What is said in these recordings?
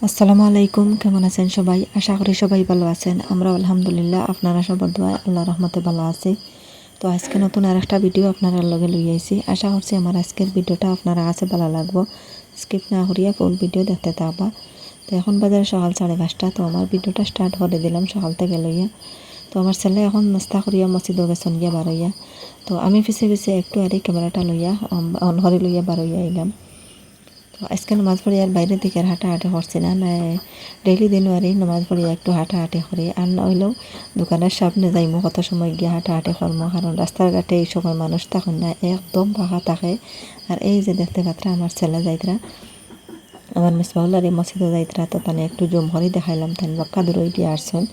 আসসালামু আলাইকুম, কেমন আছেন সবাই? আশা করি সবাই ভালো আছেন। আমরা আলহামদুলিল্লাহ আপনারা সবার দোয়ায় আল্লাহ রহমতে ভালো আছি। তো আজকে নতুন আরেকটা ভিডিও আপনারা লগে লই আইছি। আশা করছি আমার আজকের ভিডিওটা আপনারা কাছে ভালো লাগবো। স্কিপ না করিয়া ফুল ভিডিও দেখতে থাকবা। তো এখন বাজারে সকাল 5:30। তো আমার ভিডিওটা স্টার্ট করে দিলাম সকাল থেকে লইয়া। তো আমার ছেলে এখন নাস্তা করিয়া মসজিদে গেছেন গিয়া বারইয়া। তো আমি পিছে পিছে একটু আরে ক্যামেরাটা লইয়া অন করে লইয়া বারইয়া আইলাম। তো আজকে নামাজ পড়ি আর বাইরের দিকে আর হাঁটাহাঁটি করছি না, ডেইলি দিনও আর নামাজ পড়িয়া একটু হাঁটাহাঁটি করি, আর না হইলেও দোকানের সামনে যাইমো কত সময় গিয়ে হাঁটাহাঁটি করবো, কারণ রাস্তার ঘাটে এই সময় মানুষ তখন না, একদম ফাঁকা থাকে। আর এই যে দেখতে পাত্রা আমার ছেলে যাইতরা, আমার মিসবাউল্লার এই মসজিদে যাইতরা, তো তানে একটু জুম করে দেখাইলাম, তান বাক্কা দূরই দিয়ে আসছেন।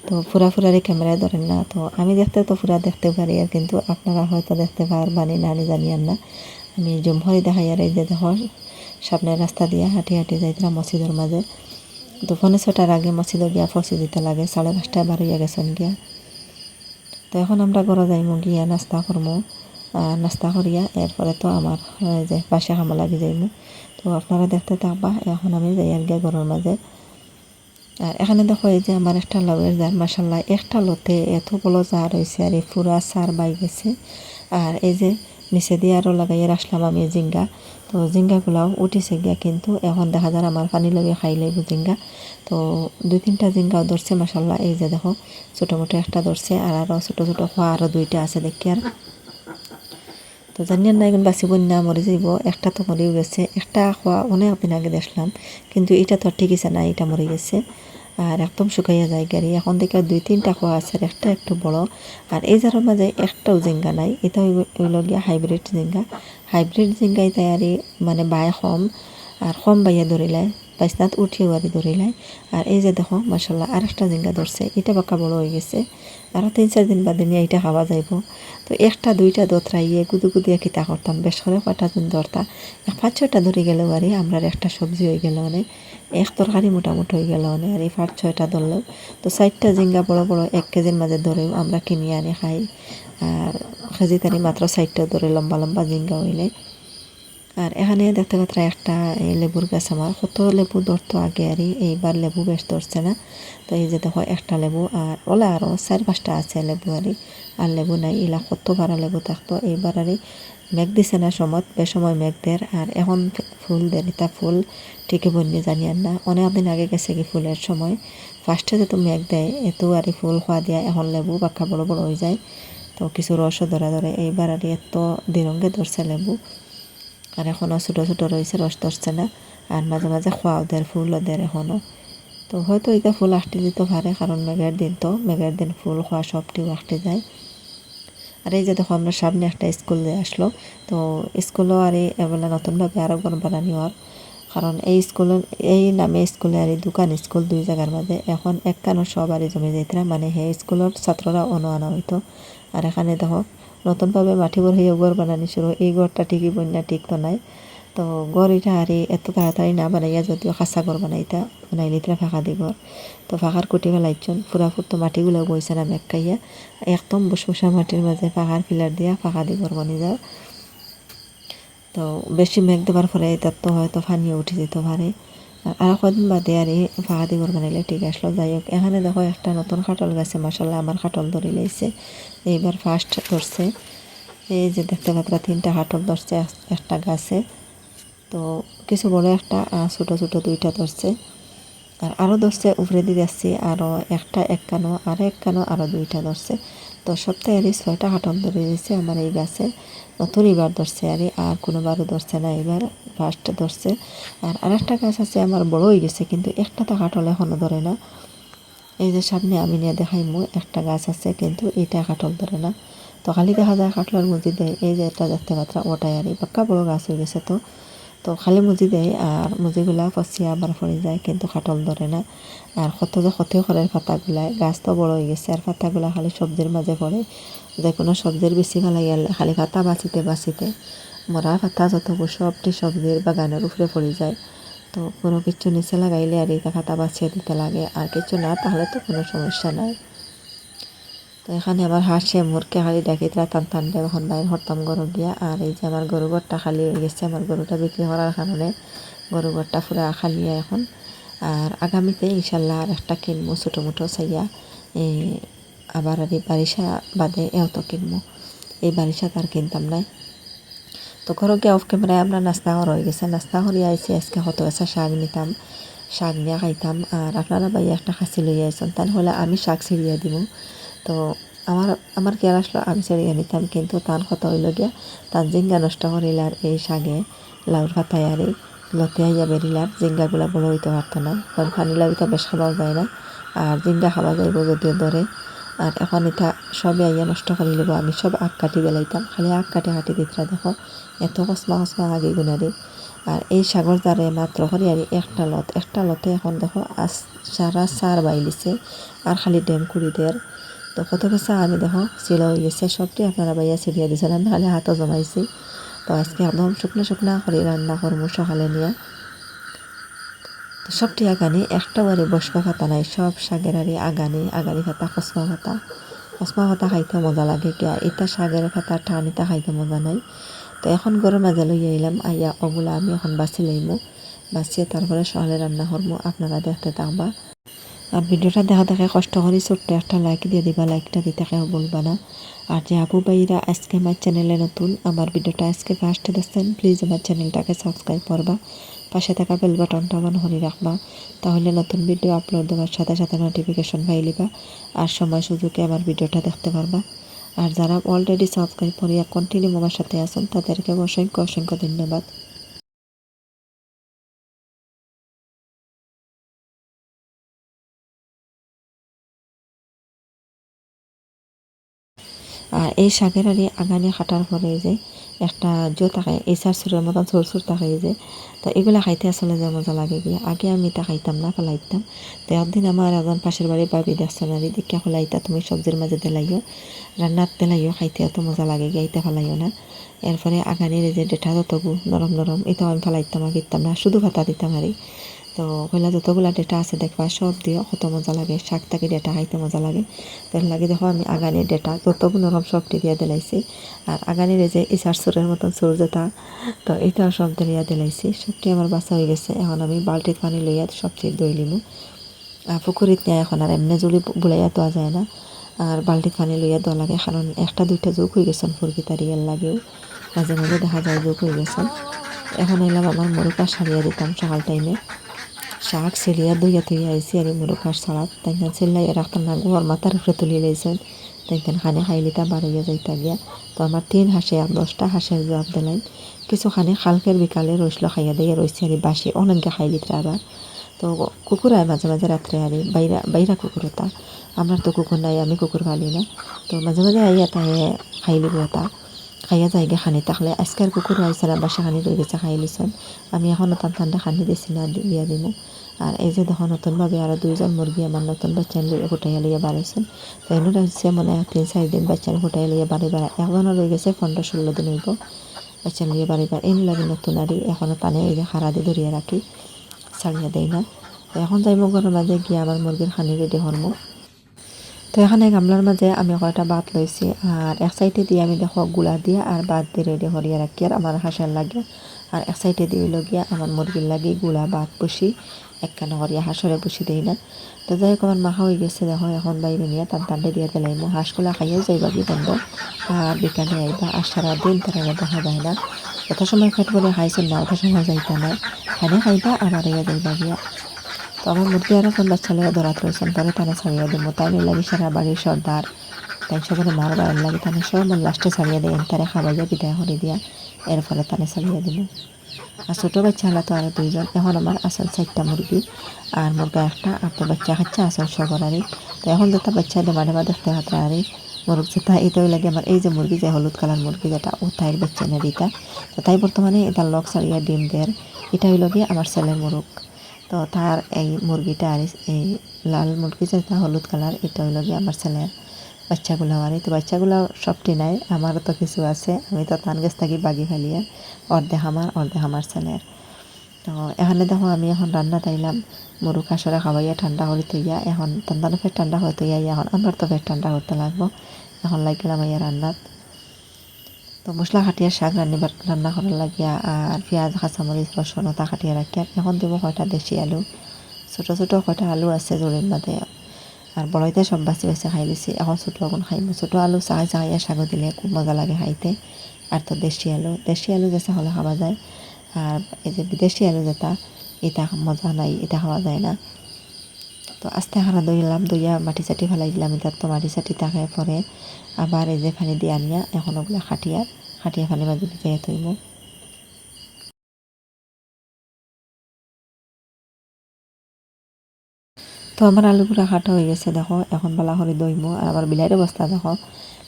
তো ফুরারে ক্যামেরায় ধরেন না, তো আমি দেখতে তো ফুরা দেখতে পারি, আর কিন্তু আপনারা হয়তো দেখতে পারবানি না, আমি জানি আর না। আমি জুম করে দেখাই, আর এই যে দেখো সামনের রাস্তা দিয়ে হাঁটি হাঁটি যাইতাম মসজিদের মাঝে। তো 6:45 আগে মসজিদে গিয়া ফসি দিতে লাগে, 5:30 বারইয়া গেছেন গিয়া। তো এখন আমরা ঘরে যাইমু, গিয়া নাস্তা করমু। নাস্তা করিয়া এরপরে তো আমার যে পাশে খামা লাগি যাইমু। তো আপনারা দেখতে থাকবা, এখন আমি যাই আর গিয়া ঘরের মাঝে। আর এখানে দেখো এই যে আমার একটা লাউয়ের জার, মাসাল্লাহ একটা লতে এত বড় জার হয়েছে, আর এই পুরা সার বাই গেছে। আর এই যে নিচে দিয়ে আরও লাগাইয়ে রাখলাম আমি জিঙ্গা। তো জিঙ্গাগুলাও উঠিছে গিয়া, কিন্তু এখন দেখা যায় আমার পানি লগে খাই লাগব জিঙ্গা। তো 2-3টা জিঙ্গাও ধরছে মাসাল্লাহ, এই যে দেখো ছোটো মোটো একটা ধরছে, আর আরও ছোটো ছোটো খোয়া আরও 2টা আছে দেখি। আর তো জানিয়ে না এখন বাঁচিব না, মরে যাইব। একটা তো মরেও গেছে, একটা খোয়া অনেক দিন আগে দেখলাম, কিন্তু এটা তো ঠিক আছে না, এটা মরে গেছে। আর একদম শুকাইয়া যায় গাড়ি। এখন থেকে 2-3টা খোয়া আছে, আর একটা একটু বড়। আর এই যার মাঝে একটাও জিঙ্গা নাই, এটা হইল গিয়া হাইব্রিড জিঙ্গা। হাইব্রিড জিঙ্গাই তাই মানে বায় কম, আর কম বাইয়া ধরিলায়, বাইসনাত উঠিয়েও আর ধরিলায়। আর এই যে দেখো মাসাল্লাহ আর একটা জিঙ্গা ধরছে, এটা বাঁকা বড় হয়ে গেছে। আরও 3-4 দিন বাদে নিয়ে এটা খাওয়া যাইব। তো একটা দুইটা দোতরাইয়ে গুদুগুদিয়া খিতা করতাম, বেশ করে কটা দিন ধরতা, 5-6টা ধরে গেল, আর আমরা একটা সবজি হয়ে গেল, মানে এক তরকারি মোটামুটি হয়ে গেল, মানে আর এই 5-6টা ধরলেও। তো 4টা জিঙ্গা বড় বড় 1 কেজির মাঝে ধরেও আমরা কিনে আনি খাই। আর কেজি তারি মাত্র 4টা ধরে লম্বা লম্বা জিঙ্গা হইলে। আর এখানে দেখতে পাত্রা একটা লেবুর গাছ, আমার কত লেবু ধরতো আগে, আর এইবার লেবু বেশ ধরছে না। তো এই যে দেখো একটা লেবু, আর ওলা আরও 4-5টা আছে লেবু, আর লেবু নাই, এলা কত পারা লেবু থাকতো। এইবার মেঘ দিছে না সময়, বেসময় মেঘ দের, আর এখন ফুল দেন, এটা ফুল ঠিকই বন্যে জানি আর না, অনেক দিন আগে গেছে কি ফুলের সময়। ফার্স্টে যেহেতু মেঘ দেয় এত আর ফুল খোয়া দিয়া, এখন লেবু পাখা বড় বড় হয়ে যায়। তো কিছু রসও ধরে এইবার আর এত দিরঙ্গে ধরছে লেবু। আর এখনও ছোটো ছোটো রয়েছে, রস ধরছে না। আর মাঝে মাঝে খোয়াও দেয়, ফুলও দেয় এখনও। তো হয়তো এটা ফুল আঁকতে দিতে পারে, কারণ মেঘের দিন, তো মেঘের দিন ফুল খোয়া সবটিও আঁকতে যায়। আর এই যে দেখো আমরা সামনে একটা স্কুল দিয়ে আসলো। তো স্কুলও আর এবেলা নতুনভাবে আরেকবার বানানি হওয়ার, কারণ এই স্কুলের এই নামে স্কুলে আর দোকান স্কুল 2 জায়গার মাঝে এখন একখানো সব আর জমে যাইতরা, মানে হে স্কুলের ছাত্ররা আনা হইতো। আর এখানে দেখো নতুনভাবে মাটি ভর হয়ে ঘর বানানি শুরু, এই ঘরটা ঠিকই বন্যা ঠিক তো নাই। তো ঘর এটা আর এত তাড়াতাড়ি না বানাইয়া, যদিও খাসা ঘর বানাইলে এটা ফাঁকা দি ঘর। তো ফাঁকার কুটি ফেলাইছন, ফুরাফুর তো মাটিগুলো বইছে না মেঘ খাইয়া, একদম বসবসা মাটির মাঝে ফাঁকার পিলার দিয়া ফাঁকা দি ঘর বানি যায়। তো বেশি মেঘ দেবার ফলে তার তো হয়তো ফানিয়ে উঠে যেতে পারে। আর কদিন বাদে আর ফাঁকা দি ঘর বানাইলে ঠিক আসলো। যাই হোক, এখানে দেখো একটা নতুন কাটল গাছে, মাসাল্লাহ আমার কাটল ধরে লাইছে, এইবার ফার্স্ট ধরছে। এই যে দেখতে পাত্রা 3টা কাটল ধরছে একটা গাছে। তো কিছু বড় একটা, ছোটো ছোটো 2টা ধরছে। আর আরও ধরছে উপরে দিয়ে যাচ্ছি, আরও একটা এক কানো, আরও এক কানো, আরও 2টা ধরছে। তো সপ্তাহে 6টা কাটল ধরে দিয়েছে আমার এই গাছে। নতুন এবার ধরছে, আর কোনোবারও ধরছে না, এবার ফার্স্ট ধরছে। আর আরেকটা গাছ আছে আমার বড় হয়ে গেছে, কিন্তু একটা তো কাটল এখনও ধরে না। এই যে সামনে আমি নিয়ে দেখাইমু একটা গাছ আছে, কিন্তু এটা কাটল ধরে না। তো খালি দেখা যায় কাটলার মধ্যে দেয়, এই যে এটা দেখতে পাত্রা ওটাই আর পাক্কা বড় গাছ হয়ে গেছে। তো তো খালি মুজি দেয়, আর মুজিগুলা পচিয়া আবার পড়ে যায়, কিন্তু কাটল ধরে না। আর কত যে ক্ষতিও করে পাতাগুলা, গাছ তো বড় হয়ে গেছে, আর পাতাগুলা খালি সবজির মাঝে পড়ে। যে কোনো সবজির বেশি ফেলাই গেলে খালি পাতা বাঁচিতে মরা পাতা যত সবটি সবজির বাগানের উপরে পড়ে যায়। তো কোনো কিছু নিচে লাগাইলে আর এটা পাতা বাঁচিয়ে দিতে লাগে, আর কিছু না তাহলে তো কোনো সমস্যা নাই। তো এখানে আবার হাঁসে মুরকে খালি ডাকি তারা টান দেয়, এখন বাইর হরতাম গরু গিয়া। আর এই যে আমার গরু ঘরটা খালি হয়ে গেছে, আমার গরুটা বিক্রি করার কারণে গরু ঘরটা পুরা খালি এখন। আর আগামীতে ইনশাল্লাহ আর একটা কিনবো ছোটো মোটো চাইয়া আবার আর এই বারিশা বাদে এত কিনবো, এই বারিশা তার কিনতাম না। তো ঘরে গিয়ে অফ ক্যামেরায় আমরা নাস্তা হয়ে গেছে, নাস্তা করিয়া আইসি আজকে হতো এসা শাক নিতাম, শাক নিয়ে খাইতাম। আর আপনারা বাইয়া একটা খাসি লইয়া আইসেন, তার হলে আমি শাক ছিঁড়িয়া দিব। তো আমার আমার কেয়ার আসলো আমি ছিঁড়িয়া নিতাম, কিন্তু তার কথা হইল গিয়া তার জিঙ্গা নষ্ট করিলার এই শাকে লাউর পাতায় আর লতে আইয়া বেরিলার জিঙ্গাগুলা বড় হইতে পারতো না, কারণ পানি লাউটা বেশ খাওয়া যায় না, আর জিঙ্গা খাওয়া যাইব যদিও ধরে। আর এখন এটা সবই আইয়া নষ্ট করে লিব, আমি সব আগ কাটি বেলাইতাম, খালি আগ কাটি কাটি দিতরা দেখো এত কসমা কসমা আগে গুনারি। আর এই সাগর দ্বারে মাত্র করি আর একটা লতে এখন দেখো সারা সার বাইলিছে, আর খালি ড্যাম কুড়ি দের। তো কত কিছু আমি দেখো চিলা হয়ে গেছে, সবটি আপনারা বাইয়া ছিড়িয়া দিয়েছেন, আমি খালি হাতও জমাইছি। তো আজকে একদম শুকনো শুকনা করে রান্না করবো সকালে নিয়ে। তো সবটি আগানি একটা বারে বসবা পাতা নাই, সব শাকের আগানি পাতা, কসমা পাতা খাইতে মজা লাগে গিয়া, এটা শাকের পাতা টান এটা খাইতে মজা নাই। তো এখন গরম মাঝে লইয়া এলাম, আইয়া ওগুলা আমি এখন বাছি লইমু, বাছিয়ে তারপরে সকালে রান্না করবো, আপনারা দেখতে থাকবা। আর ভিডিওটা দেখা কষ্ট করে ছোট্ট একটা লাইক দিয়ে দিবা, লাইকটা দিতে কেউ বলবা না। আর যে আপু ভাইরা আজকে আমার চ্যানেলে নতুন, আমার ভিডিওটা আজকে ফার্স্টে দেখছেন, প্লিজ আমার চ্যানেলটাকে সাবস্ক্রাইব করবা, পাশে থাকা বেল বাটনটা অন করে রাখবা, তাহলে নতুন ভিডিও আপলোড দেওয়ার সাথে সাথে নোটিফিকেশন পাইলিবা, আর সময় সুযোগে আমার ভিডিওটা দেখতে পারবা। আর যারা অলরেডি সাবস্ক্রাইব করিয়া কন্টিনিউ আমার সাথে আছেন তাদেরকে অসংখ্য অসংখ্য ধন্যবাদ। আর এই শাকের আগানি কাটার পরে যে একটা থাকে এসার সুরের মতন সুর থাকে যে, তো এগুলা খাইতে আসলে যে মজা লাগে গিয়া, আগে আমি এটা খাইতাম না, ফেলাইতাম। তো একদিন আমার একজন পাশের বাড়ির বাবি দেখছেন আর দেখে ফেলাইতা তুমি সবজির মাঝে দিলাইও, রান্নার দিলাইও, খাইতে এত মজা লাগে গিয়া, এটা ফেলাইও না। এরপরে আগানির যে ডেটা যতগু নরম নরম এটাও আমি ফেলাইতাম আর দিতাম না, শুধু ভাতা দিতাম আর। তো কইলা যতগুলা ডেটা আছে দেখবা সব দিও, কত মজা লাগে, শাক থাকি ডেটা খাইতে মজা লাগে। তার লাগে দেখো আমি আগানির ডেটা যতগুলো নরম সবটি দিয়ে দিলাইছি, আর আগানির যে ইসার সুরের মতন সুর যেটা, তো এটাও সব দিয়া দিলাইছি, সবটি আমার বাসা হয়ে গেছে। এখন আমি বালতির পানি লইয়া সবটি দই লিমু, আর পুকুরিত নিয়ে এখন আর এমনি জুলি বুলাইয়া দেওয়া যায় না, আর বালতির পানি লইয়া দেওয়া লাগে, কারণ একটা দুইটা যোগ হয়ে গেছেন ফুরগিতারি এর লাগেও মাঝে মাঝে দেখা যায় যোগ হয়ে গেছেন। এখন এলাম আমার মুরুকা সারিয়া দিতাম সকাল টাইমে, শাক ছেলিয়া দইয়া থইয়া আইসি আর মুরুখার সালাদ তাইখান ছেলাই রাখতাম না, গোয়ার মাথার উপরে তুলি লাইছেন, তাইখান খানে খাইলিতা বার হইয়া যাইতা গিয়া। তো আমার 3 হাঁসে আর 10টা হাঁসের জবাব দিলেন, কিছু খানে খালকের বিকালে রইসল খাইয়া দিয়ে রইছে আর বাসি অনেকটা খাইলিতা আবার। তো কুকুর আয় মাঝে মাঝে রাত্রে আনি বাইরা কুকুর হতা, আমার তো কুকুর নাই, আমি কুকুর পালি না। তো মাঝে মাঝে আইয়া তাই খাইলি হতা, খাইয়া যাইগে খানি থাকলে আজকের কুকুর আইসে না বাসা খানি রয়ে গেছে খাই লিছেন, আমি এখনও তার ঠান্ডা খানি দিছি না, দিয়া দিব। আর এই যে দেখো নতুনভাবে আরও 2জন মুরগি আমার নতুন বাচ্চা ফুটাইয়া লইয়া বাড়াইছেন। তো এনে হচ্ছে মনে হয় 3-4 দিন বাচ্চা ফুটাইয়া লইয়া বাড়ি একজনও রয়ে গেছে 15-16 দিন হইব বাচ্চা লইয়া বাড়িবার, এনে লাগে নতুন আরই এখনও টানে এই যে হারা দিয়ে ধরিয়া রাখি, ছাড়িয়া দেয় না। তো এখন যাইব ঘরের মাঝে গিয়ে আমার মুরগির খানি রেডি করবো। তো এখানে গামলার মাঝে আমি কয়টা ভাত লইছি, আর এক সাইডে দিয়ে আমি দেখো গুলা দিয়ে আর ভাত দিয়ে রেডি করিয়া রাখি আর আমার হাঁসের লাগে, আর এক সাইডে দিয়ে লগিয়া আমার মুরগির লাগে গুলা ভাত বসি একখানা করিয়া হাঁসরে বসি দেই না। তো যাই হোক আমার মাখা হয়ে গেছে দেখো, এখন বাইরে নিয়ে টানটান্ডে দিয়ে দিলাইমো, হাঁসগুলা খাইয়া যাইবা কি বন্ধ, আর বিকালে আইবা, আর সারাদিন তারা দেখা যায় না, যত সময় পেট করে খাইছেন না অত সময় যাইতা না, খানে খাইবা আবার ইয়া যাইবা গিয়া। তো আমার মুরগি আর এখন বাচ্চা লেগে দৌড়াত রয়েছেন, তারে টানে ছাড়িয়ে দেবো, তাই লাগে সারা বাড়ির সর্দার, তাই সবাই মারবার লাগে, তানে সব লাস্টে ছাড়িয়ে দেন, তারে খাবাইয়া বিদায় করে দিয়া এর ফলে তানে ছাড়িয়ে দেবো। আর ছোটো বাচ্চা হলে তো আরও 2জন, এখন আমার আসল 4টা মুরগি, আর মুরগা একটা, আর তো বাচ্চা খাচ্ছে আসল সবার আরে। তো এখন যেটা বাচ্চা ডেমা ডেমা দেখতে হাতে আরে মুরগ যেটা এটাই লাগে আমার, এই যে মুরগি যে হলুদ কালার মুরগি যেটা ও তাইর বাচ্চা নেই এটা, তো তাই বর্তমানে এটা লক ছাড়িয়া ডিম দেয়, এটা হইল গিয়ে আমার ছেলের মুরগ। তো তার এই মুরগিটা আর এই লাল মুরগি যেটা হলুদ কালার এটা হইল গিয়ে আমার ছেলের বাচ্চাগুলো আর। তো বাচ্চাগুলো সবটি নাই, আমারও তো কিছু আছে, আমি তো তান গাছ থাকি বাগি ফেলিয়া, অর্ধেক আমার ছেলের। তো এখানে দেখো আমি এখন রান্না তাইলাম, মুরগ হাঁসরে খাওয়াইয়া ঠান্ডা করে তৈয়া, এখন ঠান্ডা ফের ঠান্ডা হয়ে তৈয়া, এখন আমার তো ফের ঠান্ডা করতে লাগবো, এখন লাগলাম ইয়া রান্নাত। তো মশলা খাটিয়া শাক রান্না করার লাগিয়া, আর পেঁয়াজ কাঁচামরিচ রসুন ওটা খাটিয়া রাখিয়া এখন দেবো কয়টা দেশি আলু, ছোটো ছোটো কটা আলু আছে জোরের মাঝে, আর বড়ইতে সব বাছি বাছি খাই দিছি। এখন ছোটো এখন খাইমু। ছোটো আলু চাহাই চাহাইয়া শাক দিলে খুব মজা লাগে খাইতে। আর তো দেশি আলু যেটা হলে খাওয়া যায়, আর এই যে বিদেশি আলু যেটা, এটা মজা নাই, এটা খাওয়া যায় না। তো আস্তে হারা দইলাম, দইয়া মাটি চাটি ফেলাই দিলাম। এটার তো মাটি চাটি থাকে পরে আবার এই যে পানি দিয়ে আনিয়া এখন ওগুলা খাটিয়া পানি মাঝে ভিজাইয়া থইব। তো আমার আলুগুলা কাটা হয়ে গেছে দেখো, এখন বালা করে দইমো। আর আবার বিলাইয়ের অবস্থা দেখো,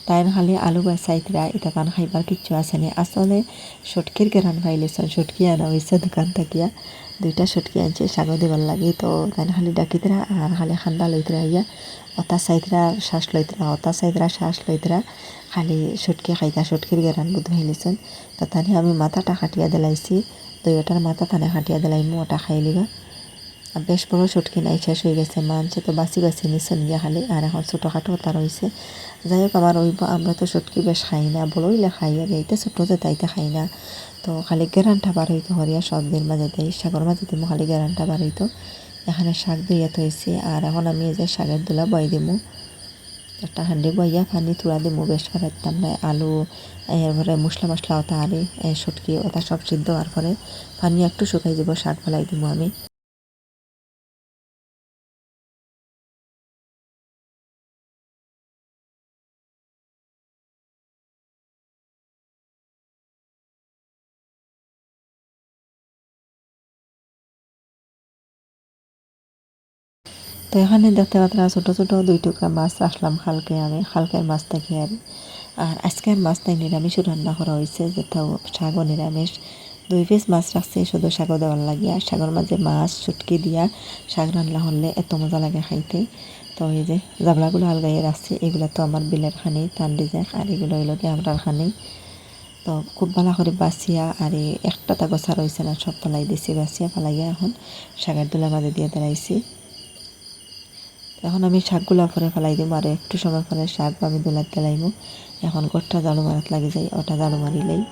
তাই খালি আলু চাইতরা এটা কান খাইবার কিচ্ছু আছে না। আসলে সটকির গেরান পাইলেছেন, সটকি আনা হয়েছে দোকান থাকিয়া, 2টা সটকি আনছে শাগও দিবার লাগে। তো তাই খালি ডাকিতরা আর খালি খান্দা লইতরা ইয়া, অতা চাইতরা শ্বাস লইতরা, অতা চাইতরা শ্বাস লইতরা, খালি সটকি খাইতা, সটকির গেরান বুধ হইলেছেন। তো তানে আমি মাথাটা খাটিয়া দিলাইছি, দইটার মাথা তানে খাটিয়া দিলাইমু, ওটা খাইলিবা। বেশ বড় শুটকি নাই, শেষ হয়ে গেছে। মানছে তো বাসি নিচ্ছে নিয়ে খালি, আর এখন ছোটোখাটো তার রয়েছে। যাই হোক আবার ওইব, আমরা তো শুটকি বেশ খাই না, বড়ইলে খাই, আর এইতে ছোটো যে তাইতে খাই না। তো খালি গেরানটা বার হইতো হরিয়া সবদের মাঝে দেয়, শাকের মাঝে দিব খালি গেরানটা বার হইতো। এখানে শাক দিয়ে থইছি, আর এখন আমি এই যে শাকের দোলা বই দিমু। একটা হান্ডি বইয়া পানি তুলা দিমু, বেশ ফেরাইতাম না। আলু এরপরে মশলা ওটা আরে শুটকি ওটা সব সিদ্ধ হওয়ার পরে পানি একটু শুকাই দিব, শাক ফেলাই দিমু আমি। তো এখানে দেখতে পাত্রা ছোটো ছোটো 2 টুকরা মাছ রাখলাম খালকে, আমি খালকের মাছ থেকে। আর আজকের মাছ তাই নিরামিষও রান্না করা হয়েছে, যেটাও শাকও নিরামিষ। 2 পিস মাছ রাখছে শুধু শাকও দেওয়ার লাগিয়া। শাকের মাঝে মাছ শুটকি দিয়া শাক রান্না হলে এত মজা লাগে খাইতে। তো এই যে জাবলাগুলো আলগাইয়ে রাখছি, এগুলো তো আমার বিলের খানি টান্ডি যায়, আর এগুলো হইল কি আমরার খানি। তো খুব ভালো করে বাছিয়া, আর একটা তা গোছা রয়েছে না, সব ফেলাই দিছি, বাছিয়া ফেলাইয়া এখন শাকের দোলা মাঝে দিয়ে দাঁড়াইছি। এখন আমি শাকগুলা পরে ফেলাই দিব, আর একটু সময় পরে শাক আমি দোলার তেলাইব। এখন গোটটা জালু মারাত লাগে যায়, ওটা জালু মারিলেই।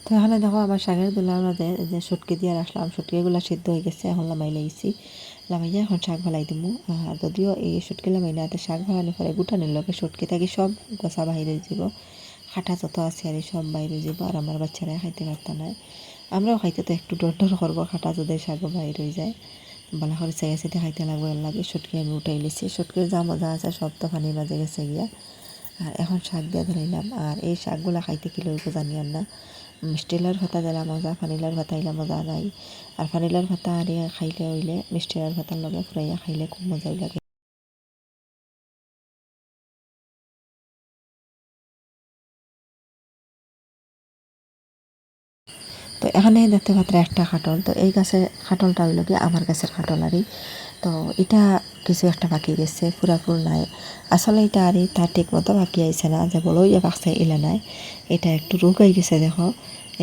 তো এখানে দেখো আমার শাকের দোলার মাঝে যে শুটকি দিয়ে রাখলাম, শুটকিগুলো সিদ্ধ হয়ে গেছে, এখন লামাই লাইছি। লামাইয়া এখন শাক ভালাই দিমু। আর যদিও এই শুটকি লামাই না, তো শাক ভালানোর পরে গুটানির লগে শুটকি থাকি সব গোছা বাহিরে যাব, খাটা যত আছে আর সব বাইরে যাব, আর আমার বাচ্চারা খাইতে পারত না। আমরাও খাইতে তো একটু ডর ডর করবো, খাটা যদি শাকও বাইর হয়ে যায়। বালা করে চাইয়া চাইতে খাইতে লাগবে, এর লাগে শুটকি আমি উঠাই লিছি। শুটকির যা মজা আছে সব তো পানির মাঝে গেছে গিয়া। আর এখন শাক দিয়ে ধরাইলাম, আর এই শাকগুলা খাইতে কি লইব জানি আর না। মিষ্টিলার ভাতা দিলা মজা, ফানিলার ভাতা ইলা মজা নাই। আর ফানিলার ভাতা আর খাইলে হইলে মিষ্টিলার ভাতার লগে ফুরাইয়া খাইলে খুব মজাই লাগে। তো এখানে দেখতে পাত্র একটা খাটল। তো এই গাছের খাটলটা হইল কি আমার গাছের খাটল আরই। তো এটা কিছু একটা বাকি গেছে, পুরাপুর নাই। আসলে এটা আর তার ঠিক মতো বাকি আইছে না, যে বড় ইয়ে বাকছে ইলা নাই। এটা একটু রোগ হয়ে গেছে দেখো,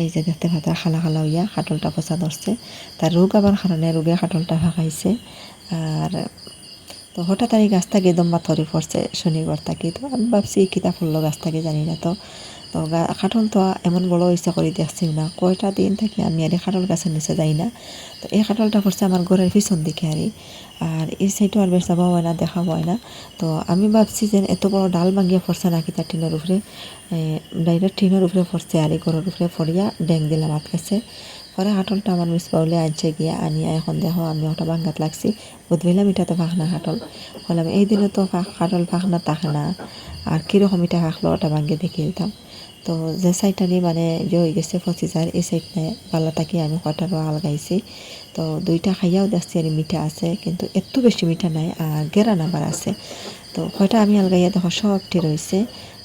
এই যে দেখতে পাতা খালা খালা হইয়া খাটলটা পচা ধরছে। তার রোগ আবার কারণে রোগে খাটলটা ভাগাইছে। আর তো হঠাৎ আর এই গাছ থেকে দম্মা থরে পড়ছে শনিবার থাকি। তো আমি ভাবছি কিতা ফুললো গাছ থেকে জানি না। তো তো খাটল তো এমন বড় ইচ্ছা করে দেখছি না, কয়টা দিন থেকে আমি আর এই খাটল গাছের নিচে যাই না। তো এই খাটলটা পড়ছে আমার ঘরের পিছন দিকে আর এই সাইডও আর বেশ যাওয়া হয় না, দেখা হয় না। তো আমি ভাবছি যে এত বড় ডাল ভাঙিয়া পড়ছে নাকি তার টিনের উপরে, ডাইরেক্ট টিনের উপরে পড়ছে আর এই ঘরের উপরে পড়িয়া ড্যাং দিলাম আটকেছে। পরে হাটলটা আমার মিস পাউলে আনছে গিয়া আনিয়া এখন দেখো আমি ওটা ভাঙ্গাত লাগছি, বুঝলাম এটা তো ফাঁকনা হাটল। বললাম এই দিনে তো হাটল ফাঁকনা থাকে না, আর কীরকম এটা হাঁকলো ওটা ভাঙ্গে দেখে দিতাম। তো যে সাইডটানি মানে যে হয়ে গেছে 25,000 এই সাইডটা পাল্লা তাকে আমি কটারও আলগাইছি। তো দুইটা খাইয়াও দেখছি আর মিঠা আছে, কিন্তু এত বেশি মিঠা নাই আর গেরান আবার আছে। তো কয়টা আমি আলগাইয়া দেখো সবটি রয়েছে।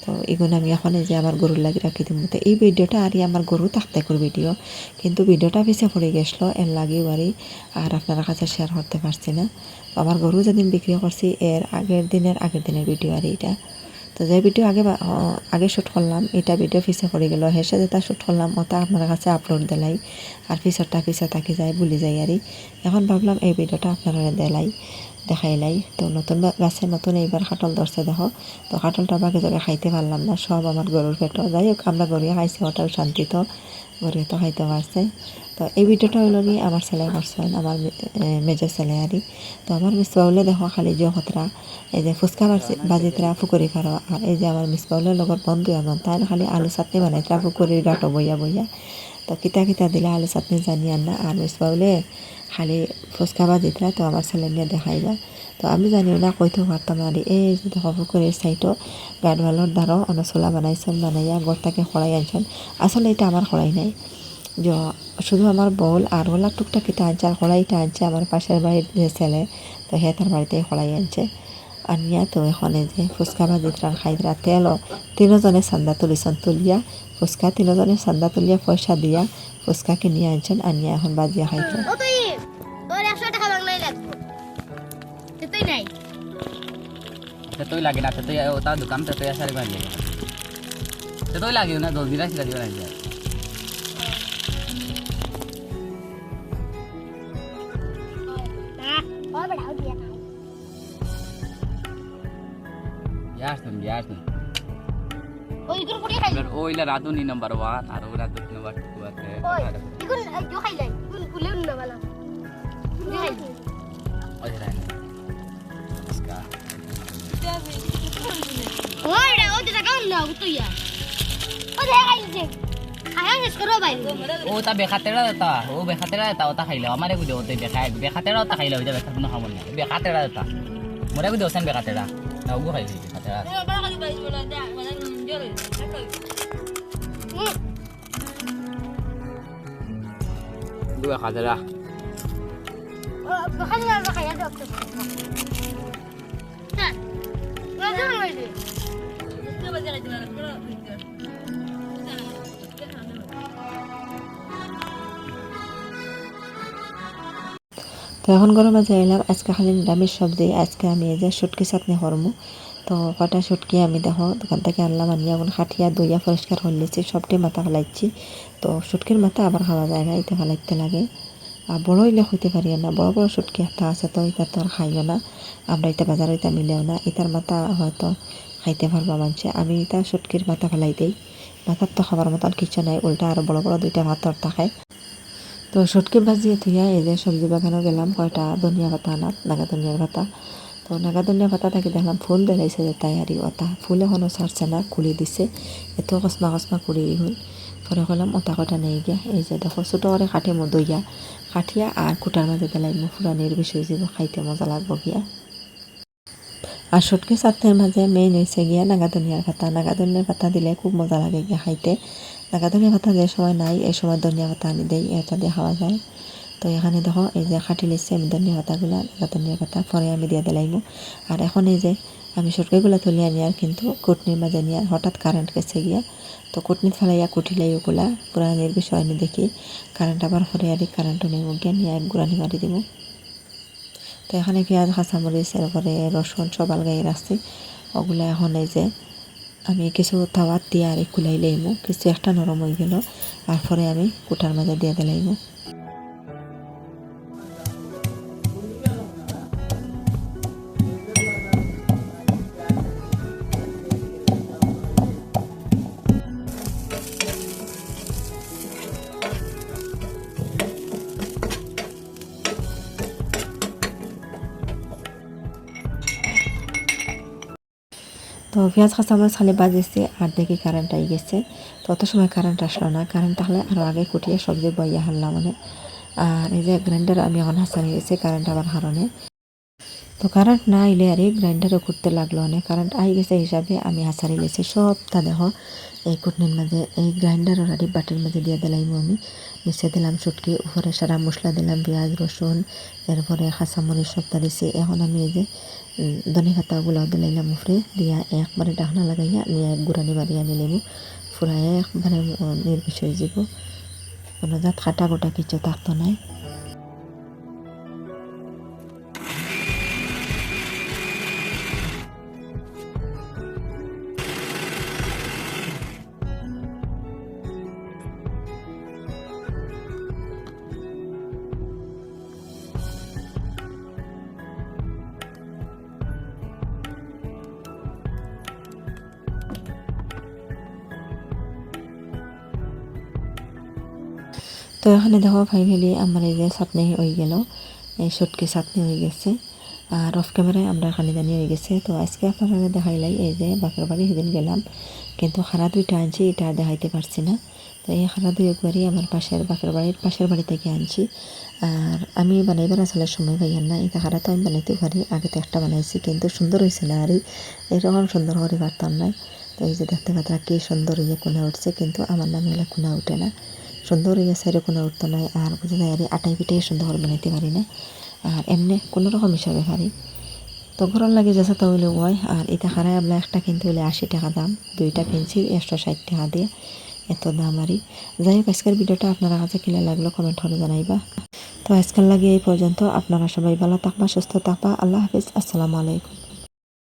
তো এগুলো আমি এখন যে আমার গরুর লাগি রাখি দিব। তো এই ভিডিওটা আর আমার গরু থাকতে করে ভিডিও, কিন্তু ভিডিওটা পিছিয়ে পড়ে গেছিলো এর লাগেও আর আপনার কাছে শেয়ার করতে পারছি না। তো আমার গরু যেদিন বিক্রি করছি এর আগের দিনের ভিডিও আর এইটা। তো যে ভিডিও আগে শ্যুট করলাম এটা ভিডিও পিছিয়ে পড়ে গেল, হেসে যেটা শ্যুট করলাম ওটা আপনার কাছে আপলোড দিলাই আর পিছরটা পিছিয়ে থাকি যায় ভুলে যাই এখন ভাবলাম এই ভিডিওটা আপনারা দেখাইলাই। তো নতুন গাছে নতুন এইবার খাটল ধরছে দেখো। তো খাটলটা বাকি জায়গায় খাইতে পারলাম না, সব আমার গরুর পেটও। যাই হোক আমরা গড়িয়ে খাইছি ওটাও শান্তি, তো গড়িয়ে তো খাইতে পারছে। তো এই ভিডিওটা হইল কি আমার ছেলে করছেন, আমার মেজর ছেলে তো আমার মিস বাউলে দেখো খালি যে খতরা এই যে ফুচকা বাজিতরা ফুকুরি ফারো, আর এই যে আমার মিস বাউলের লগত বন্ধু এমন তাই খালি আলু চাটনি বানাইতরা ফুকুরির গাটো বইয়া তো কিতা দিলে আলু চাটনি জানি না, আর মিস বাউলে খালি ফুচকা বাজিতরা। তো আমার ছেলে নিয়ে দেখাইবা। তো আমি জানিও না কইতেও পারতাম না। এই যে দেখো পুকুরের সাইডও গাডওয়ালোর দ্বারাও অনচলা বানাইয়া গড়টাকে খড়াই আনছেন। আসলে এটা আমার খড়াই নাই, যে শুধু আমার বল আর ওলা টুকটাক এটা আনছে, আর খড়াইটা আনছে আমার পাশের বাড়ির যে ছেলে। তো হে তার বাড়িতে খড়াই আনছে আনিয়া। তো এখন যে ফুচকা ভাজিতরা খাইতরা তেলও তিনজনে চান্দা তুলিয়া ফুচকা তিনজনে চান্দা তুলিয়া পয়সা দিয়া ফুচকা কিনিয়ে আনছেন আনিয়া এখন বাজিয়া খাইতে। तेतोई लागे ना तेतोई होता दुकान तेतोई सारे बन गए तेतोई लागे ना 2 दिन रात दिवा लग जाए और बढ़ाओ दिया यार तुम ओ इधर कुड़ी खाई ओ इला रातू नी नंबर 1 और रातू नंबर 2 आते ओ इकुन जो खाई लाई इकुन कुले न वाला ये खाई ओ जरा इसका ओरे ओ ते काम ना तो यार ओ दे खाई से खाया किस करो भाई ओ ता बेखातेरा देता ओ बेखातेरा देता ओ ता खाई ले हमारे को होते बेखातेरा ता खाई ले जब बेखातेरा न खामन बेखातेरा देता मोरे को दोसन बेखातेरा ना वो खाई ले बेखातेरा बड़ा खाली बाइस बोला दे वाला जोरे दो बेखातेरा ओ बेखातेरा का खाया दो তো এখন গরম মাঝে এলাম আজকে খালি নিরামিষ সবজি। আজকে আমি এই যে শুটকি চাটনি করবো। তো কটা শুটকি আমি দেখো দোকান থেকে আনলাম, আনিয়া এখন খাটিয়া দইয়া পরিষ্কার করে নিচ্ছি, সবটি মাথা ফেলাইছি। তো শুটকির মাথা আবার খাওয়া যায় না, এটা ফেলাইতে লাগে। আর বড় হইলে হইতে পারি না, বড় বড় শুটকি একটা আছে তো এটা তো আর খাইও না আমরা, এটা বাজারে এটা মিলেও না। এটার মাথা হয়তো খাইতে পারবো মানুষে, আমি এটা শুটকির মাথা ফেলাই দিই। মাথার তো খাবার মতন কিছু নাই, উল্টা আরো বড় বড় দুইটা ভাতর থাকে। তো শুটকি ভাজিয়ে থুইয়া এই যে সবজি বাগানও গেলাম, কয়টা ধনিয়া পাতা আনাত, নাগা ধনিয়ার পাতা। তো নাগা ধনিয়া পাতা থেকে দেখলাম ফুল দেখাইছে যে তাইয়ারি ওটা ফুল এখনও ছাড়ছে না, খুলি দিছে, এত কসমা কুড়ি হল। পরে করলাম ওটা কটা নিয়ে গিয়া এই যে দেখো ছোটো করে কাঠি মো দইয়া কাঠিয়া আর কুটার মাঝে দিলাই মো ফুরানির বিষয় যাব, খাইতে মজা লাগবো গিয়া। আর শুটকি চাটনির মাঝে মেইন হয়েছে গিয়া নাগা ধনিয়ার পাতা দিলে খুব মজা লাগে গিয়া খাইতে। নাগা ধনিয়া পাতা যে সময় নাই এই সময় ধনিয়া পাতা আনি দেয়, এটা দিয়ে খাওয়া যায়। তো এখানে দেখো এই যে খাটি লিখছে আমি ধনিয়া পাতাগুলা, নাগা ধনিয়ার পাতা পরে আমি দিয়ে দিলাইমু। আর এখন এই যে আমি শুটকিগুলা তুলে আনি আর কিন্তু কুটনির মাঝে নিয়ে আর হঠাৎ কারেন্ট গেছে গিয়া। তো কুটনি ফেলাইয়া কুটিলাই ওগুলা পুরানির বিষয় আনি দেখি কারেন্ট আবার পরে আর কারেন্টও নেই গিয়া নিয়ে গুড়ানি মারি দিব। তো এখানে পেঁয়াজ কাঁচামরিচ এরপরে রসুন সব আলগাই রাখছি, ওগুলা এখন এই যে আমি কিছু তাওয়াত দিয়ে আর কুলাই লাইমু, কিছু একটা নরম হয়ে গেল আর পরে আমি কুটার মাঝে দিয়ে দিলাইমু। পেঁয়াজ কাঁচামরিচ খালি বাজেছে আর দেখি কারেন্ট আই গেছে। তো অত সময় কারেন্ট আসলো না, কারেন্ট আসলে আরও আগে কুটিয়ে সবজি বইয়া হারলাম মানে। আর এই যে গ্রাইন্ডার আমি এখন হাসানি গেছি কারেন্ট আবার কারণে। তো কারেন্ট না আইলে আর এই গ্রাইন্ডারও করতে লাগলো অনেক, কারেন্ট আই গেছে হিসাবে আমি হাসারি লেছি সবটা দেখো এই কুটনির মাঝে এই গ্রাইন্ডার অলরেডি বাটির মাঝে দিয়ে দিলাইমু আমি। নিচে দিলাম শুটকি, উপরে সারা মশলা দিলাম পেঁয়াজ রসুন, এরপরে কাঁচামরিচ সবটা দিছি। এখন আমি এই যে ধনে পাতাগুলো দিলাইলাম উপরে দিয়া একবারে ডাকনা লাগাইয়া নিয়ে গুড়ানি বাড়িয়া নিলাম, পুরা একবারে নির্বিষ হয়ে যাব, কোনো জাত কাটা গোটা কিছু থাকতো নাই। তো এখানে দেখো ফাইনালি আমার এই যে চাটনি হয়ে গেল, এই শুটকি চাটনি হয়ে গেছে। আর অফ ক্যামেরায় আমরা খানি জানি হয়ে গেছে। তো আজকে আপনারা দেখাইলাই এই যে বাপের বাড়ি সেদিন গেলাম, কিন্তু খারা দুইটা আনছি, এটা দেখাইতে পারছি না। তো এই খারা দুই একবারই আমার পাশের বাপের বাড়ির পাশের বাড়ি থেকে আনছি। আর আমি বানাইবার আসলে সময় পাইয়ার না, এটা খারা তো আমি বানাইতে পারি, আগে তো একটা বানাইছি কিন্তু সুন্দর হয়েছে না, আর এইরকম সুন্দর করে পারতাম না। তো এই যে দেখতে পাতা কি সুন্দর হয়ে কোনা উঠছে, কিন্তু আমার নামে হলে কোনা উঠে না, সুন্দর হয়ে গেছে এরকম উঠতো না। আর বুঝে যায় আর আটাই পিঠে সুন্দর করে বানাইতে পারি না, আর এমনি কোনো রকম হিসাবে পারি। তো ঘরের লাগে যাচ্ছে তো হইলে হয়। আর এটা খারাই আপনার একটা কিনতে হলে 80 টাকা দাম, দুইটা কিনছি 160 টাকা দিয়ে, এত দাম আরই। যাই হোক আজকের ভিডিওটা আপনারা কাছে কিনে লাগলো কমেন্ট করে জানাইবা। তো আজকাল লাগে এই পর্যন্ত, আপনারা সবাই ভালো থাকবা, সুস্থ থাকবা। আল্লাহ হাফিজ, আসসালামু আলাইকুম।